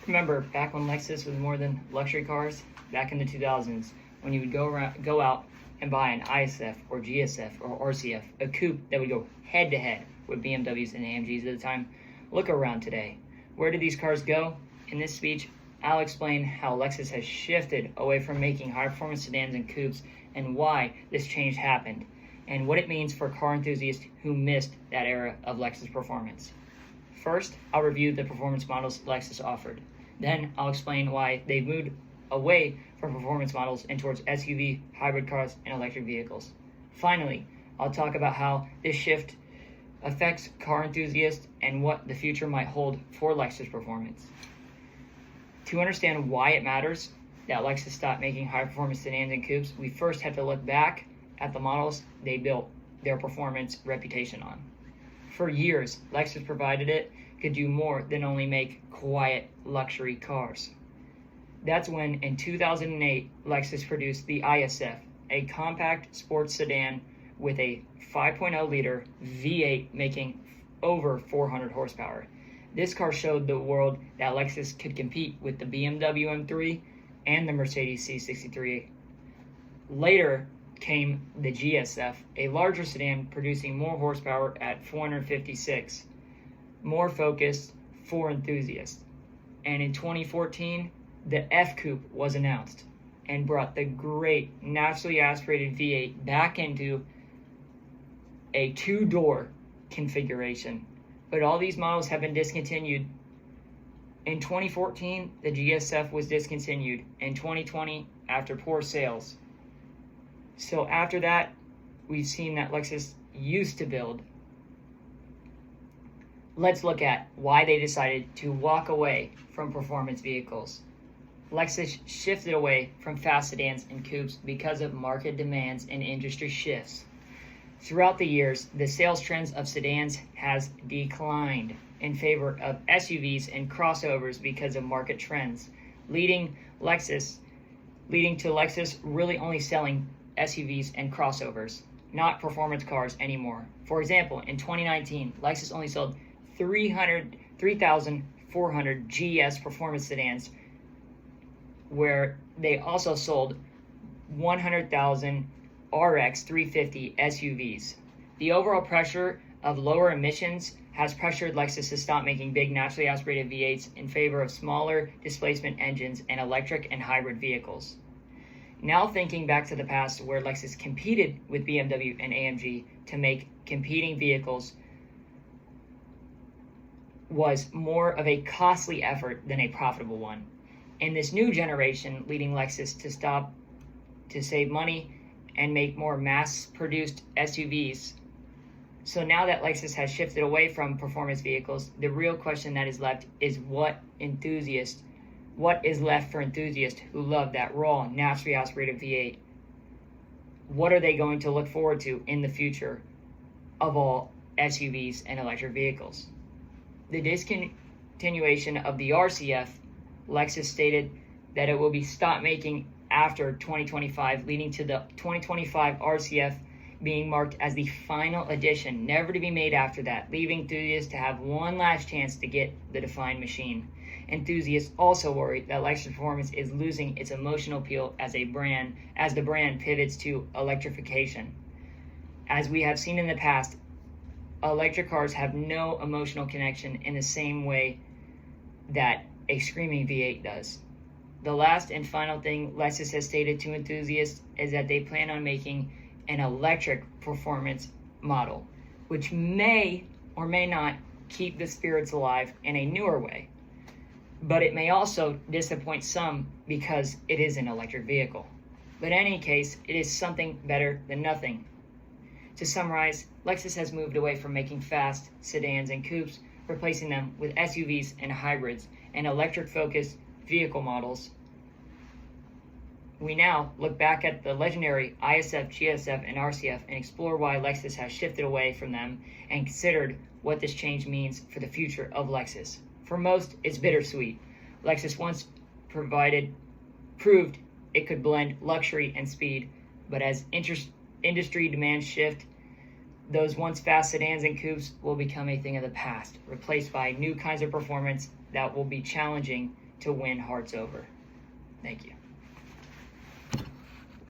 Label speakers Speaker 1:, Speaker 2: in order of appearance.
Speaker 1: Remember back when Lexus was more than luxury cars? Back in the 2000s, when you would go out and buy an ISF or GSF or RCF, a coupe that would go head to head with BMWs and AMGs at the time. Look around today. Where did these cars go? In this speech, I'll explain how Lexus has shifted away from making high-performance sedans and coupes and why this change happened, and what it means for car enthusiasts who missed that era of Lexus performance. First, I'll review the performance models Lexus offered. Then, I'll explain why they've moved away from performance models and towards SUV, hybrid cars, and electric vehicles. Finally, I'll talk about how this shift affects car enthusiasts and what the future might hold for Lexus performance. To understand why it matters that Lexus stopped making high-performance sedans and coupes, we first have to look back at the models they built their performance reputation on. For years, Lexus provided it could do more than only make quiet luxury cars. That's when, in 2008, Lexus produced the ISF, a compact sports sedan with a 5.0-liter V8 making over 400 horsepower. This car showed the world that Lexus could compete with the BMW M3 and the Mercedes C63. Later came the GSF, a larger sedan producing more horsepower at 456, more focused for enthusiasts. And in 2014, the F-Coupe was announced and brought the great naturally aspirated V8 back into a two-door configuration. But all these models have been discontinued. In 2014, the GSF was discontinued. In 2020, after poor sales. So after that, we've seen that Lexus used to build. Let's look at why they decided to walk away from performance vehicles. Lexus shifted away from fast sedans and coupes because of market demands and industry shifts. Throughout the years, the sales trends of sedans has declined in favor of SUVs and crossovers because of market trends, leading to Lexus really only selling SUVs and crossovers, not performance cars anymore. For example, in 2019, Lexus only sold 3,400 GS performance sedans, where they also sold 100,000 RX 350 SUVs. The overall pressure of lower emissions has pressured Lexus to stop making big naturally aspirated V8s in favor of smaller displacement engines and electric and hybrid vehicles. Now thinking back to the past where Lexus competed with BMW and AMG to make competing vehicles was more of a costly effort than a profitable one. In this new generation, leading Lexus to save money and make more mass-produced SUVs. So now that Lexus has shifted away from performance vehicles, the real question that is left is what is left for enthusiasts who love that raw, naturally aspirated V8? What are they going to look forward to in the future of all SUVs and electric vehicles? The discontinuation of the RCF, Lexus stated that it will be stopped making after 2025, leading to the 2025 RCF being marked as the final edition, never to be made after that, leaving enthusiasts to have one last chance to get the defined machine. Enthusiasts also worry that Lexus Performance is losing its emotional appeal as the brand pivots to electrification. As we have seen in the past, electric cars have no emotional connection in the same way that a screaming V8 does. The last and final thing Lexus has stated to enthusiasts is that they plan on making an electric performance model, which may or may not keep the spirits alive in a newer way. But it may also disappoint some because it is an electric vehicle. But in any case, it is something better than nothing. To summarize, Lexus has moved away from making fast sedans and coupes, replacing them with SUVs and hybrids and electric-focused vehicle models. We now look back at the legendary ISF, GSF, and RCF and explore why Lexus has shifted away from them and considered what this change means for the future of Lexus. For most, it's bittersweet. Lexus once proved it could blend luxury and speed, but as industry demands shift, those once fast sedans and coupes will become a thing of the past, replaced by new kinds of performance that will be challenging to win hearts over. Thank you.